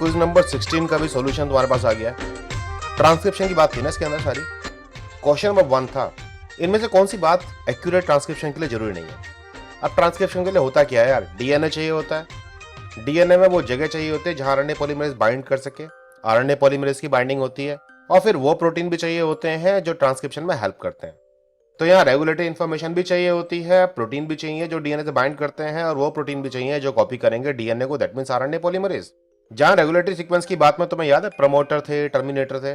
Quiz number 16 का भी solution तुम्हारे पास आ गया है। ट्रांसक्रिप्शन की बात थी ना इसके अंदर सारी। क्वेश्चन नंबर 1 था, इनमें से कौन सी बात एक्यूरेट ट्रांसक्रिप्शन के लिए जरूरी नहीं है। अब ट्रांसक्रिप्शन के लिए होता क्या है यार, डीएनए चाहिए होता है। डीएनए में वो जगह चाहिए होती है जहां आरएनए पॉलीमरेज बाइंड कर सके, आरएनए पॉलीमरेज की बाइंडिंग होती है, और फिर वो प्रोटीन भी चाहिए होते हैं जो ट्रांसक्रिप्शन में हेल्प करते हैं। तो यहाँ रेगुलेटरी इन्फॉर्मेशन भी चाहिए होती है, प्रोटीन भी चाहिए जो डीएनए से बाइंड करते हैं, और वो प्रोटीन भी चाहिए जो कॉपी करेंगे डीएनए को, दैट मींस आरएनए पॉलीमरेज। जहां रेगुलेटरी सीक्वेंस की बात में तुम्हें याद है प्रमोटर थे, टर्मिनेटर थे,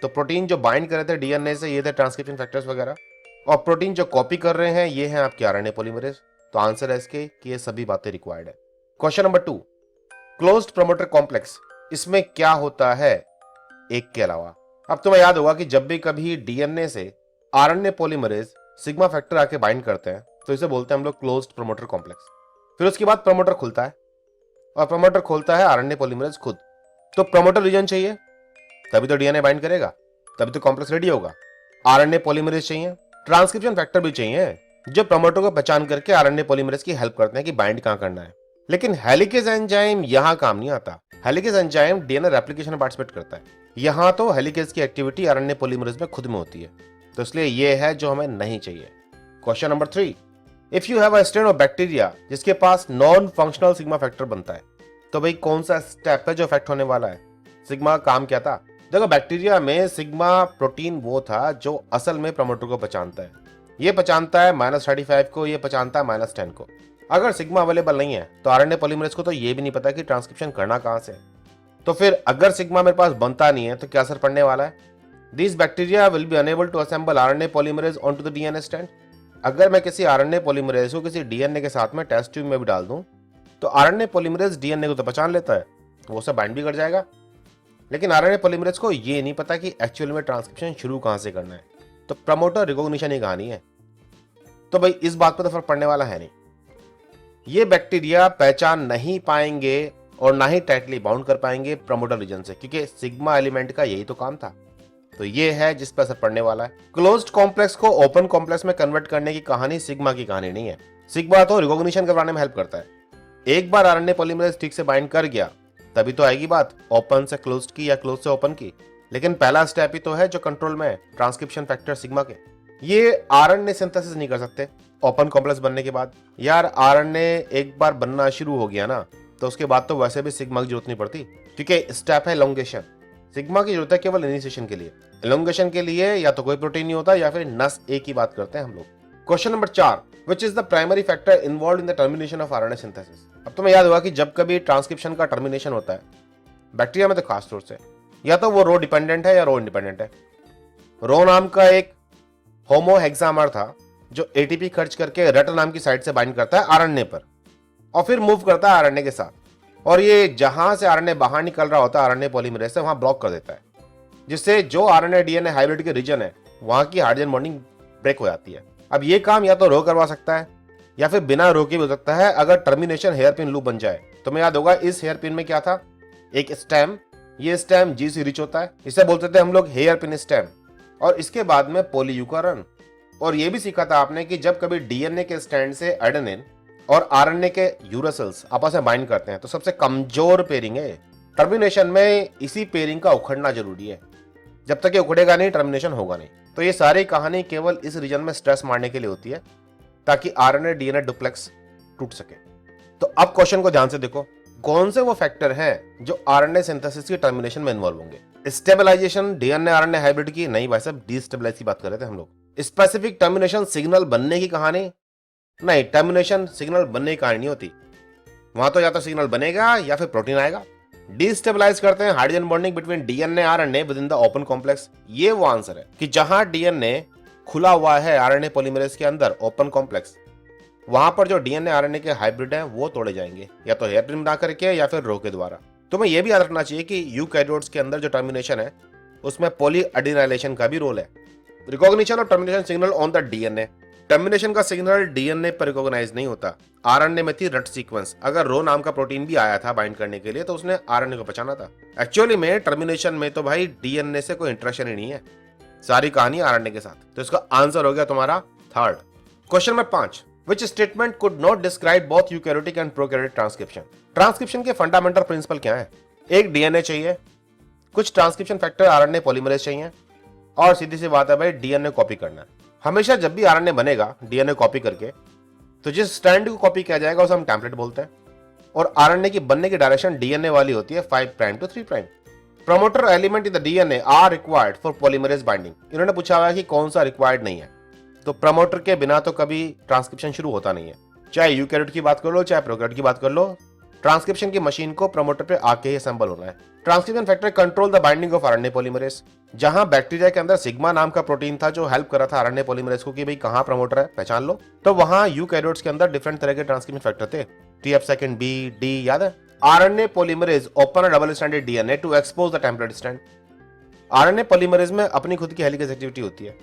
तो प्रोटीन जो बाइंड कर रहे थे डीएनए से ये थे ट्रांसक्रिप्शन फैक्टर्स वगैरह, और प्रोटीन जो कॉपी कर रहे हैं ये हैं आपके आरएनए पॉलीमरेज। तो आंसर है इसके कि ये सभी बातें रिक्वायर्ड है। Question number 2, closed promoter complex, इसमें क्या होता है एक के अलावा। अब तुम्हें याद होगा कि जब भी कभी डीएनए से आरएनए पॉलीमरेज सिग्मा फैक्टर आके बाइंड करते हैं तो इसे बोलते हैं हम लोग क्लोज्ड प्रमोटर कॉम्प्लेक्स। फिर उसके बाद प्रमोटर खुलता है, और प्रमोटर खोलता है आरएनए पॉलीमरेज खुद। तो प्रमोटर रीजन चाहिए तभी तो डीएनए बाइंड करेगा, तभी तो कॉम्प्लेक्स रेडी होगा। आरएनए पॉलीमरेज चाहिए, ट्रांसक्रिप्शन फैक्टर भी चाहिए जो प्रमोटर को पहचान करके आरएनए पॉलीमरेज की हेल्प करते हैं कि बाइंड कहां करना है। लेकिन हेलिकेज एंजाइम यहां काम नहीं आता। हेलिकेज एंजाइम डीएनए रेप्लिकेशन में पार्टिसिपेट करता है। यहां तो हेलिकेज की एक्टिविटी आरएनए पॉलीमरेज में खुद में होती है, तो इसलिए यह है जो हमें नहीं चाहिए। Question number 3, if you have a strain of bacteria जिसके पास नॉन फंक्शनल सिग्मा फैक्टर बनता है, तो भाई कौन सा स्टेप है जो इफेक्ट होने वाला है। सिग्मा काम क्या था, देखो बैक्टीरिया में सिग्मा प्रोटीन वो था जो असल में प्रमोटर को पहचानता है। ये पहचानता है -35 को, ये पहचानता है -10 को। अगर सिग्मा अवेलेबल नहीं है तो आरएनए पॉलीमरेज को तो ये भी नहीं पता कि ट्रांसक्रिप्शन करना कहां से। तो फिर अगर सिग्मा मेरे पास बनता नहीं है तो क्या असर पड़ने वाला है। This bacteria will be unable to assemble RNA polymerase on to the DNA strand. अगर मैं किसी आरएनए पॉलीमरेज को किसी डीएनए के साथ में टेस्ट ट्यूब में भी डाल दूं तो आरएनए पॉलीमरेज डीएनए को तो पहचान लेता है, वो सब बाइंड भी कर जाएगा। लेकिन आरएनए पॉलीमरेज को ये नहीं पता कि एक्चुअल में ट्रांसक्रिप्शन शुरू कहां से करना है। तो प्रमोटर रिकॉग्निशन ही कहानी है। तो भाई इस बात पर तो फर्क पड़ने वाला है नहीं। ये बैक्टीरिया पहचान नहीं पाएंगे और ना ही टाइटली बाउंड कर पाएंगे प्रमोटर रीजन से, क्योंकि सिग्मा एलिमेंट का यही तो काम था। तो ये है जिस पर असर पड़ने वाला है। क्लोज्ड कॉम्प्लेक्स को ओपन कॉम्प्लेक्स में कन्वर्ट करने की कहानी सिग्मा की कहानी नहीं है। सिग्मा तो रिकॉग्निशन करवाने में हेल्प करता है। एक बार आरएनए पॉलीमरेज ठीक से बाइंड कर गया तभी तो आएगी बात ओपन से क्लोज्ड की या क्लोज से ओपन की। लेकिन पहला स्टेप ही तो है जो कंट्रोल में है, ट्रांसक्रिप्शन फैक्टर सिग्मा के। ये आरएनए सिंथेसिस नहीं कर सकते ओपन कॉम्प्लेक्स बनने के बाद। यार आरएनए एक बार बनना शुरू हो गया ना तो उसके बाद तो वैसे भी सिग्मा की जरूरत नहीं पड़ती, क्योंकि स्टेप है एलोंगेशन। सिग्मा की जरूरत है केवल इनिशिएशन के लिए। एलोंगेशन के लिए या तो कोई प्रोटीन नहीं होता या फिर नस ए की बात करते हैं हम लोग। Question number 4, which is the primary factor involve in the termination of RNA synthesis. अब तुम्हें याद होगा कि जब कभी ट्रांसक्रिप्शन का टर्मिनेशन होता है बैक्टीरिया में तो खास तौर से या तो वो रो डिपेंडेंट है या रो इंडिपेंडेंट है। रो नाम का एक होमो हेक्सामर था जो एटीपी खर्च करके रट नाम की साइट से बाइंड करता है आरएनए पर और फिर मूव करता है आरएनए के साथ, और ये जहां से आरएनए बाहर निकल रहा होता है आरएनए पॉलीमरेज से वहां ब्लॉक कर देता है, जिससे जो आरएनए डीएनए हाइब्रिड के रीजन है वहां की हाइड्रोजन बॉन्डिंग ब्रेक हो जाती है। अब ये काम या तो रो करवा सकता है या फिर बिना रो के भी हो सकता है अगर टर्मिनेशन हेयर पिन लूप बन जाए। तुम्हें याद होगा इस हेयर पिन में क्या था, एक स्टेम। ये स्टेम जी से रिच होता है, इसे बोलते थे हम लोग हेयर पिन स्टेम। और इसके बाद में पॉलीयूकरण। और ये भी सीखा था आपने कि जब कभी डीएनए के स्टैंड से एडेनिन और आरएनए के यूरासिल्स आपस में बाइंड करते हैं तो सबसे कमजोर पेयरिंग है। टर्मिनेशन में इसी पेयरिंग का उखड़ना जरूरी है। जब तक ये उखड़ेगा नहीं टर्मिनेशन होगा नहीं। तो ये सारी कहानी केवल इस रीजन में स्ट्रेस मारने के लिए होती है ताकि आरएनए डीएनए डुप्लेक्स टूट सके। तो अब क्वेश्चन को ध्यान से देखो, कौन से वो फैक्टर हैं जो आरएनए सिंथेसिस की टर्मिनेशन में इन्वॉल्व होंगे। स्टेबलाइजेशन डीएनए आरएनए हाइब्रिड की नहीं भाई साहब, डीस्टेबलाइज की बात कर रहे थे हम लोग। स्पेसिफिक टर्मिनेशन सिग्नल बनने की कहानी नहीं, टर्मिनेशन सिग्नल बनने की कहानी नहीं होती। वहां तो या तो सिग्नल बनेगा या फिर प्रोटीन आएगा। डीस्टेबलाइज करते हैं hydrogen bonding between DNA RNA with in the open complex. ये वो आंसर है कि जहां डीएनए खुला हुआ है आरएनए पॉलीमरेज के अंदर ओपन कॉम्प्लेक्स, वहां पर जो डीएनए आरएनए के हाइब्रिड हैं वो तोड़े जाएंगे या तो हेयर पिन बना करके या फिर रो के द्वारा। तुम्हें यह भी याद रखना चाहिए कि यूकैरियोट्स के अंदर जो टर्मिनेशन है उसमें पॉलीएडिनाइलेशन का भी रोल है। रिकॉग्निशन और termination signal on the DNA. Termination का सिग्नल डीएनए पर रिकॉग्नाइज नहीं होता। आरएनए में थी रट सीक्वेंस। अगर रो नाम का प्रोटीन भी आया था बाइंड करने के लिए तो उसने आरएनए को पहचाना था। एक्चुअली में टर्मिनेशन में तो भाई डीएनए से कोई इंटरेक्शन ही नहीं है, सारी कहानी आरएनए के साथ। तो इसका आंसर हो गया तुम्हारा third. Question number 5, which statement could not describe both eukaryotic and prokaryotic transcription। Transcription के फंडामेंटल प्रिंसिपल क्या है। एक डीएनए चाहिए, कुछ ट्रांसक्रिप्शन फैक्टर आरएनए पॉलीमरेज चाहिए, और सीधी सी बात है भाई डीएनए कॉपी करना है। हमेशा जब भी आरएनए बनेगा डीएनए कॉपी करके, तो जिस स्ट्रैंड को कॉपी किया जाएगा उसे हम टेम्पलेट बोलते हैं, और आरएनए की बनने की डायरेक्शन डीएनए वाली होती है 5 prime to 3 prime. Promoter element in the DNA are required for polymerase binding. इन्होंने पूछा हुआ है कि कौन सा रिक्वायर्ड नहीं है, तो प्रमोटर के बिना तो कभी ट्रांसक्रिप्शन शुरू होता नहीं है। चाहे यूकैरियोट की बात कर लो चाहे प्रोकैरियोट की बात कर लो, ट्रांसक्रिप्शन की मशीन को प्रमोटर पे आके ही असेंबल होना है। Transcription factor control the binding of RNA polymerase. जहां बैक्टीरिया के अंदर सिग्मा नाम का प्रोटीन था जो हेल्प कर रहा था आरएनए पॉलीमरेज को कि भाई कहां प्रमोटर है पहचान लो, तो वहां यूकैरियोट्स के अंदर डिफरेंट तरह के ट्रांसक्रिप्शन फैक्टर थे, TF2 B D, याद है। RNA polymerase open a double stranded DNA to expose the template strand. RNA polymerase में अपनी खुद की हेलिकेज एक्टिविटी होती है।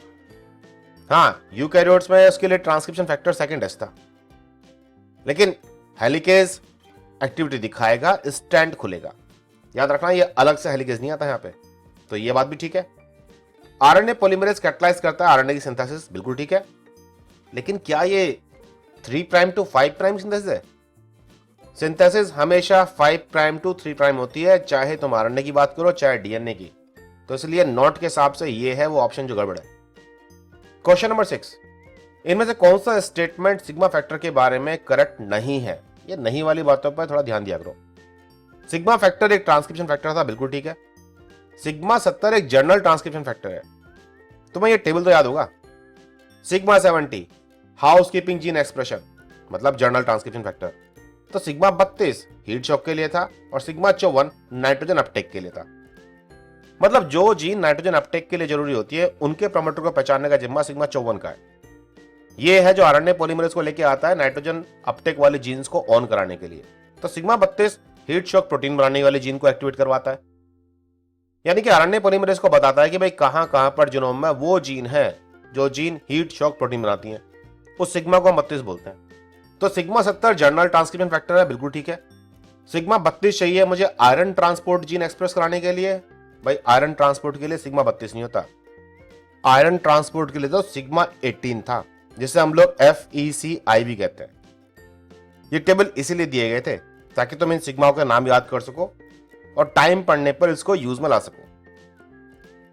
हाँ, यूकैरियोट्स में उसके लिए ट्रांसक्रिप्शन फैक्टर सेकंड एस था, लेकिन हेलिकेज एक्टिविटी दिखाएगा, स्टैंड खुलेगा। याद रखना ये अलग से हेलिकेज नहीं आता यहाँ पे, तो ये बात भी ठीक है। आरएनए पॉलीमरेज कैटलाइज करता है आरएनए की सिंथेसिस, बिल्कुल ठीक है, लेकिन क्या ये 3 प्राइम टू 5 प्राइम सिंथेसिस है? सिंथेसिस हमेशा 5 प्राइम टू 3 प्राइम होती है, चाहे तुम आरएनए की बात करो चाहे डीएनए की। तो इसलिए नोट के हिसाब से ये है वो ऑप्शन जो गड़बड़ है। क्वेश्चन नंबर 6, इनमें से कौन सा स्टेटमेंट सिग्मा फैक्टर के बारे में करेक्ट नहीं है? ये नहीं वाली बातों पर थोड़ा ध्यान दिया करो। सिग्मा फैक्टर एक ट्रांसक्रिप्शन फैक्टर था, बिल्कुल ठीक है। सिग्मा 70 एक जर्नल ट्रांसक्रिप्शन फैक्टर है, तुम्हें ये टेबल तो याद होगा। सिग्मा 70 हाउसकीपिंग जीन एक्सप्रेशन, मतलब जर्नल ट्रांसक्रिप्शन फैक्टर। तो सिग्मा 32 हीट शॉक के लिए था, और सिग्मा 54 नाइट्रोजन अपटेक के लिए था। मतलब जो जीन नाइट्रोजन अपटेक के लिए जरूरी होती है उनके प्रमोटर को पहचानने का जिम्मा सिग्मा 54 का है। ये है जो आरएनए पॉलीमरेज को लेके आता है नाइट्रोजन अपटेक वाले जीन्स को ऑन कराने के लिए। तो सिग्मा 32 हीट शॉक प्रोटीन बनाने वाले जीन को एक्टिवेट करवाता है, यानी कि आरएनए पॉलीमरेज को बताता है कि भाई कहां कहां पर जीनोम में वो जीन है जो जीन हीट शॉक प्रोटीन बनाती है। उस सिग्मा को हम 32 बोलते हैं। तो सिग्मा 70 जर्नल ट्रांसक्रिप्शन फैक्टर है, बिल्कुल ठीक है। सिग्मा 32 चाहिए मुझे आयरन ट्रांसपोर्ट जीन एक्सप्रेस कराने के लिए, भाई आयरन ट्रांसपोर्ट के लिए सिग्मा 32 नहीं होता। आयरन ट्रांसपोर्ट के लिए तो सिग्मा 18 था, जिसे हम लोग FECI भी कहते हैं। ये टेबल इसीलिए दिए गए थे ताकि तुम इन सिग्माओं के नाम याद कर सको और टाइम पढ़ने पर इसको यूज में ला सको।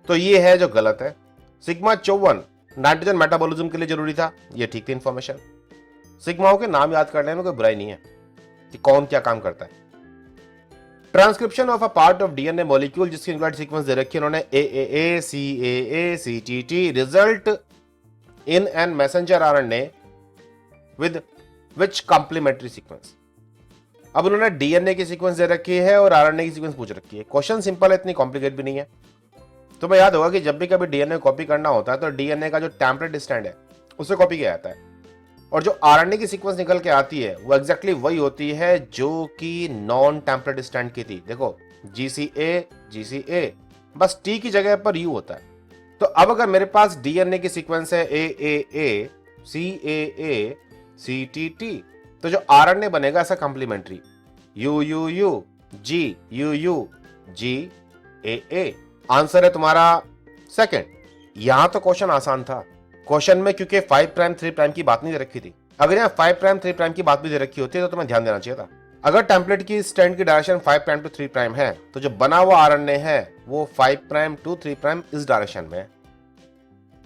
तो ये है जो गलत है। सिग्मा 54 नाइट्रोजन मेटाबॉलिज्म के लिए जरूरी था, ये ठीक थी इंफॉर्मेशन। सिग्माओं के नाम याद करने में कोई बुराई नहीं है कि कौन क्या काम करता है। Transcription of a part of DNA molecule जिसकी न्यूक्लियोटाइड सीक्वेंस दे रखी है उन्होंने AAA, CAA, CTT, result in an messenger RNA with which complementary sequence। अब उन्होंने डीएनए की सीक्वेंस दे रखी है और आरएनए की सीक्वेंस पूछ रखी है। क्वेश्चन सिंपल है, इतनी कॉम्प्लिकेट भी नहीं है। तुम्हें याद होगा कि जब भी कभी डीएनए कॉपी करना होता है तो डीएनए का जो टेम्पलेट स्टैंड है उसे कॉपी किया जाता है, और जो आरएनए की सीक्वेंस निकल के आती है वो एग्जैक्टली वही होती है जो कि नॉन टेम्पलेट स्टैंड की थी। देखो GCA, बस टी की जगह पर यू होता है। तो अब अगर मेरे पास डीएनए की सीक्वेंस है AAA, CAA, CTT, तो जो आरएनए बनेगा ऐसा complementary UUU, GUU, GAA। Answer है तुम्हारा सेकंड। यहां तो क्वेश्चन आसान था। क्वेश्चन में क्योंकि 5 प्राइम 3 प्राइम की बात नहीं दे रखी थी, अगर यहाँ 5 प्राइम 3 प्राइम की बात भी दे रखी होती तो तुम्हें ध्यान देना चाहिए था। अगर टेम्पलेट की स्टैंड की डायरेक्शन 5 प्राइम टू 3 प्राइम है तो जो बना हुआ आरएनए है वो 5 प्राइम टू 3 प्राइम इस डायरेक्शन में है।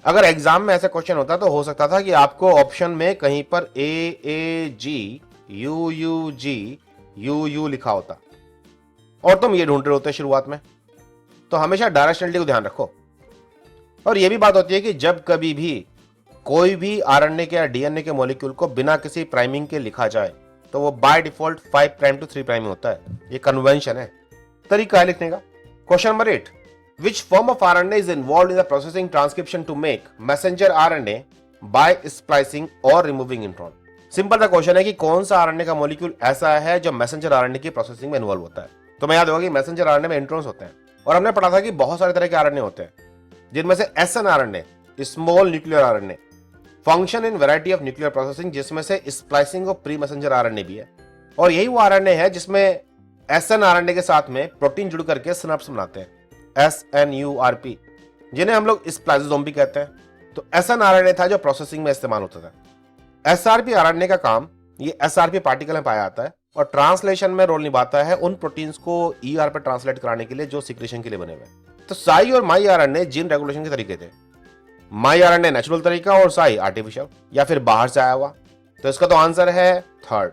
अगर एग्जाम में ऐसा क्वेश्चन होता तो हो सकता था कि आपको ऑप्शन में कहीं पर AAG, UUG, UU लिखा होता और तुम ये ढूंढ रहे होते शुरुआत में। तो हमेशा डायरेक्शनलिटी को ध्यान रखो। और यह भी बात होती है कि जब कभी भी कोई भी आरएनए के या डीएनए के मॉलिक्यूल को बिना किसी प्राइमिंग के लिखा जाए तो वो by default 5 prime to 3 prime होता है। ये कन्वेंशन है, तरीका है लिखने का। Question number 8, which form of RNA is involved in the processing transcription to make messenger RNA by splicing or removing intron। Simple सा क्वेश्चन है कि कौन सा आरएनए का मॉलिक्यूल ऐसा है जो मैसेंजर आरएनए की प्रोसेसिंग में इन्वॉल्व होता है। तो मैं याद होगा कि मैसेंजर आरएनए में इंट्रॉन्स होते हैं, और हमने पढ़ा था कि बहुत सारे तरह के आरएनए होते हैं जिनमें से SNRNA, small nuclear RNA, function in variety of nuclear processing, जिसमें से स्प्लाइसिंग और प्री मैसेंजर आरएनए भी है। और यही वो आरएनए है जिसमें SNRNA के साथ में प्रोटीन जुड़ करके सिनेप्स बनाते हैं, SNURP, जिन्हें हम लोग स्प्लाइसोसोम भी कहते हैं। तो SNRNA था जो प्रोसेसिंग में इस्तेमाल होता था। SRP आरएनए का काम ये SRP पार्टिकल में पाया जाता है और ट्रांसलेशन में रोल निभाता है उन प्रोटीन्स को ईआर पर ट्रांसलेट कराने के लिए जो सिक्रेशन के लिए बने हुए। तो साई और माई आरएनए जीन रेगुलेशन के तरीके थे। माई आरएनए नेचुरल तरीका और साई आर्टिफिशियल या फिर बाहर से आया हुआ। तो इसका तो आंसर है थर्ड।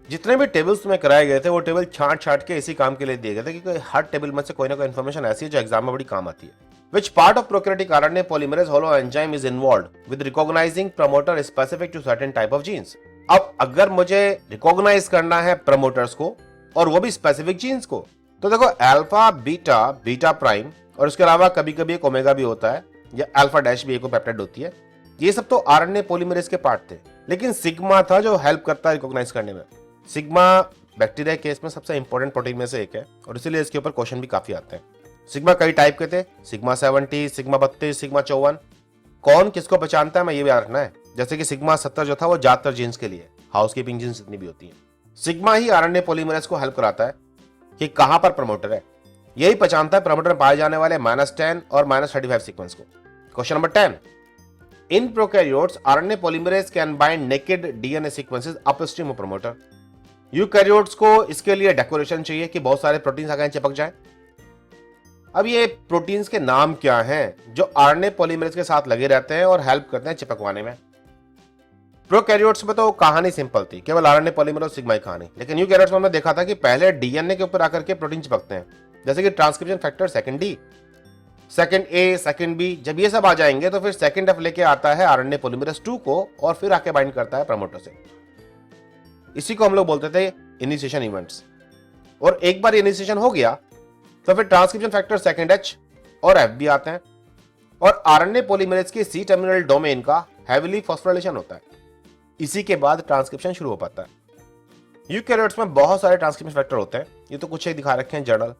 जितने भी टेबल्स में कराए गए थे वो टेबल छांट छांट के इसी काम के लिए दिए गए थे, क्योंकि हर टेबल में से कोई ना कोई इन्फॉर्मेशन ऐसी है जो एग्जाम में बड़ी काम आती है। Which part of prokaryotic RNA polymerase holoenzyme is involved with recognizing promoter specific to certain type of genes? अब अगर मुझे रिकॉग्नाइज करना है प्रमोटर्स को और वो भी स्पेसिफिक जीन्स को, तो देखो अल्फा बीटा बीटा प्राइम और उसके अलावा कभी कभी एक ओमेगा भी होता है या अल्फा डैश भी एक पेप्टाइड होती है। ये सब तो आरएनए पॉलीमरेज के पार्ट थे, लेकिन सिग्मा था जो हेल्प करता है रिकॉग्नाइज करने में। सिग्मा बैक्टीरिया केस में सबसे इंपॉर्टेंट प्रोटीन में से एक है और इसीलिए इसके ऊपर क्वेश्चन भी काफी आते हैं। सिग्मा कई टाइप के थे, सिग्मा 70, सिग्मा 32, सिग्मा 54। कौन किसको पहचानता है मैं ये भी याद रखना है। जैसे कि सिग्मा 70 जो था वो ज्यादातर जीन्स के लिए, हाउसकीपिंग जीन्स जितनी भी होती हैं। सिग्मा ही आरएनए पॉलीमरेज को हेल्प कराता है कि कहां पर प्रमोटर है। यही पहचानता है प्रमोटर में पाए जाने वाले -10 और -35 सीक्वेंस को। Question number 10, in prokaryotes RNA polymerase can bind naked DNA sequences upstream of promoter. Eukaryotes को इसके लिए डेकोरेशन चाहिए कि बहुत सारे प्रोटीन्स आगे चिपक जाए। अब ये प्रोटीन्स के नाम क्या हैं जो आरएनए पॉलीमरेज के साथ लगे रहते हैं और हेल्प करते हैं चिपकवाने में। प्रोकैरियोट्स में तो कहानी सिंपल थी, केवल आरएनए पॉलीमरेज सिग्मा की कहानी। लेकिन यूकैरियोट्स में हमने देखा था कि पहले डीएनए के ऊपर आकर के प्रोटीन चिपकते हैं, जैसे कि transcription factor second D, second A, second B. जब ये सब आ जाएंगे तो फिर सेकंड एफ लेके आता है आरएनए पॉलीमरेज 2 को और फिर आके बाइंड करता है प्रमोटर से। इसी को हम लोग बोलते थे इनिशिएशन इवेंट्स। और एक बार इनिशिएशन हो गया तो फिर ट्रांसक्रिप्शन फैक्टर सेकंड एच और एफ भी आते हैं और आरएनए पॉलीमरेज के सी टर्मिनल डोमेन का हेवीली फॉस्फोराइलेशन होता है। इसी के बाद ट्रांसक्रिप्शन शुरू हो पाता है। यूकैरियोट्स में बहुत सारे ट्रांसक्रिप्शन फैक्टर होते हैं, ये तो कुछ ही दिखा रखे हैं जर्नल।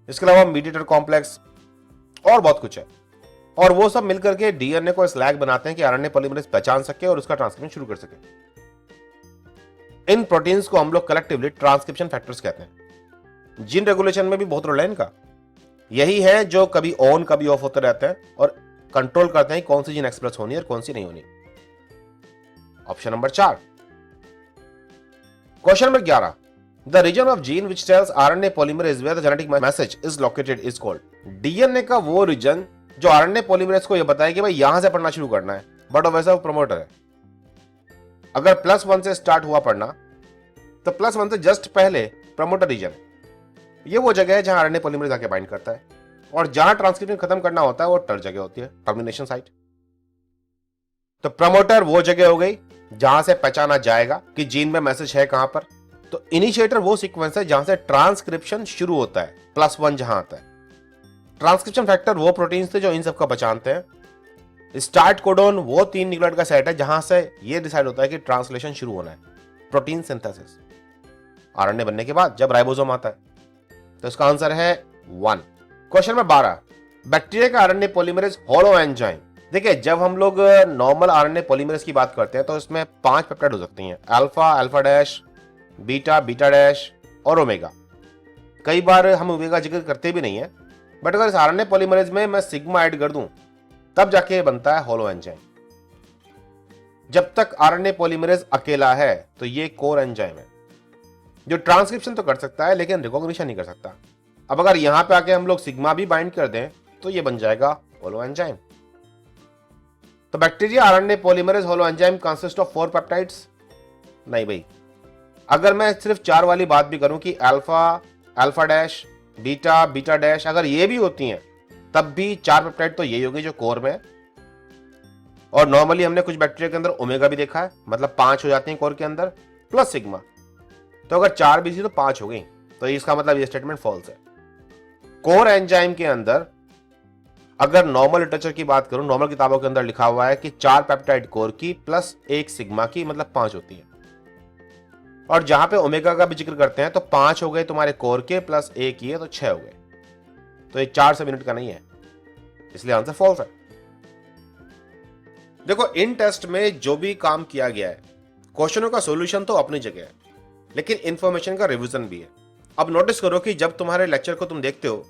इसके अलावा मीडिएटर कॉम्प्लेक्स और बहुत कुछ है, और वो सब मिलकर के डीएनए को स्लैग बनाते हैं कि आरएनए पॉलीमरेज पहचान सके और उसका ट्रांसक्रिप्शन शुरू कर सके। इन प्रोटीन्स को हम लोग कलेक्टिवली ट्रांसक्रिप्शन फैक्टर्स कहते हैं। जीन रेगुलेशन में भी बहुत रोल है इनका। यही है जो कभी ऑन कभी ऑफ होते रहते हैं और कंट्रोल करते हैं कौन सी जीन एक्सप्रेस होनी है और कौन सी नहीं होनी। Option number 4। Question number 11, the region of gene which tells RNA polymerase where the genetic message is located is called. DNA का वो रीजन जो आरएनए पॉलीमरेज को यह बताए कि भाई यहां से पढ़ना शुरू करना है, बट वैसा वो प्रमोटर है। अगर +1 से स्टार्ट हुआ पढ़ना तो +1 से जस्ट पहले प्रमोटर रीजन, ये वो जगह है जहां आरएनए पॉलीमरेज आके बाइंड करता है, और जहां ट्रांसक्रिप्शन खत्म करना होता है वो टर जगह होती है, टर्मिनेशन साइट। तो प्रमोटर वो जगह हो गई जहां से पहचाना जाएगा कि जीन में मैसेज है कहां पर। तो इनिशिएटर वो सीक्वेंस है जहां से ट्रांसक्रिप्शन शुरू होता है, +1 जहां आता है। ट्रांसक्रिप्शन फैक्टर वो प्रोटीन्स थे जो इन सबका पहचानते हैं। स्टार्ट कोडोन वो 3 न्यूक्लियोटाइड का सेट है जहां से ये डिसाइड होता है कि ट्रांसलेशन शुरू होना है, प्रोटीन सिंथेसिस। आरएनए बनने के बाद जब राइबोसोम आता है, तो इसका आंसर है 1। क्वेश्चन नंबर 12, बैक्टीरिया का आरएनए पॉलीमरेज होलो एंजाइम। देखिए, जब हम लोग नॉर्मल आरएनए पॉलीमरेज की बात करते हैं तो इसमें 5 पेप्टाइड हो सकती हैं, alpha, alpha dash, beta, beta dash और ओमेगा। कई बार हम ओमेगा जिक्र करते भी नहीं है, बट अगर इस आरएनए पॉलीमरेज में मैं सिग्मा ऐड कर दूं तब जाके बनता है होलो एंजाइम। जब तक आरएनए पॉलीमरेज अकेला है तो ये कोर एंजाइम है जो ट्रांसक्रिप्शन तो कर सकता है लेकिन रिकॉग्निशन नहीं कर सकता। अब अगर यहां पे आके हम लोग सिग्मा भी बाइंड कर दें तो ये बन जाएगा होलो एंजाइम। तो bacteria RNA polymerase holo enzyme consist of 4 peptides? नहीं भाई, अगर मैं सिर्फ 4 वाली बात भी करूं कि alpha, alpha dash, beta, beta dash, अगर ये भी होती हैं तब भी 4 पेप्टाइड तो यही होगी जो कोर में है। और नॉर्मली हमने कुछ बैक्टीरिया के अंदर ओमेगा भी देखा है, मतलब 5 हो जाती हैं कोर के अंदर प्लस सिग्मा। तो अगर 4 भी थी तो 5 हो गई, तो इसका मतलब ये स्टेटमेंट फॉल्स है। कोर एंजाइम के अंदर अगर नॉर्मल लिटरेचर की बात करूं, नॉर्मल किताबों के अंदर लिखा हुआ है कि 4 पेप्टाइड कोर की प्लस 1 सिग्मा की, मतलब 5 होती है। और जहां पे ओमेगा का भी जिक्र करते हैं तो 5 हो गए तुम्हारे कोर के प्लस 1 ये, तो 6 हो गए। तो ये 4 से मिनट का नहीं है, इसलिए आंसर फॉल्स है। देखो, इन टेस्ट में जो भी काम किया गया है, क्वेश्चनों का सॉल्यूशन तो अपनी जगह है, लेकिन इंफॉर्मेशन का रिवीजन भी है। अब नोटिस करो कि जब तुम्हारे लेक्चर को तुम देखते हो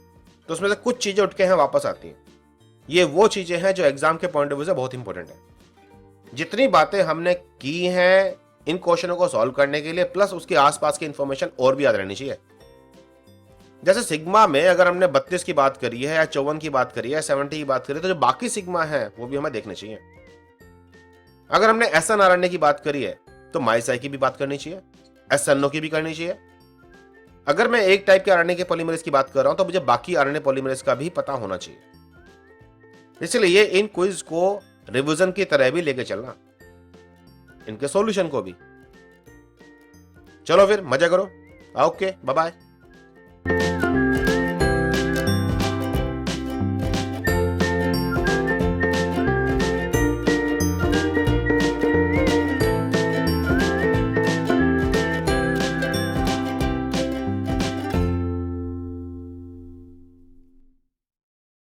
तो उसमें से कुछ चीजें उठ के हैं वापस आती हैं। ये वो चीजें हैं जो एग्जाम के पॉइंट ऑफ व्यू से बहुत इंपॉर्टेंट है। जितनी बातें हमने की हैं इन क्वेश्चनों को सॉल्व करने के लिए, प्लस उसके आसपास की इंफॉर्मेशन और भी याद रहनी चाहिए। जैसे सिग्मा में अगर हमने 32 की बात करी है या 54 की बात करी है, 70 की बात करी है, तो जो बाकी सिग्मा है वो भी हमें देखने चाहिए। अगर हमने एसएन आरएनए की बात करी है तो माइसाई की भी बात करनी चाहिए, एसएनओ की भी करनी चाहिए। अगर मैं एक टाइप के आरएनए के पॉलीमरेज की बात कर रहा हूं तो मुझे बाकी आरएनए पॉलीमरेज का भी पता होना चाहिए। इसलिए इन क्विज को रिवीजन की तरह भी लेके चलना, इनके सॉल्यूशन को भी। चलो फिर मजा करो। Okay, bye bye.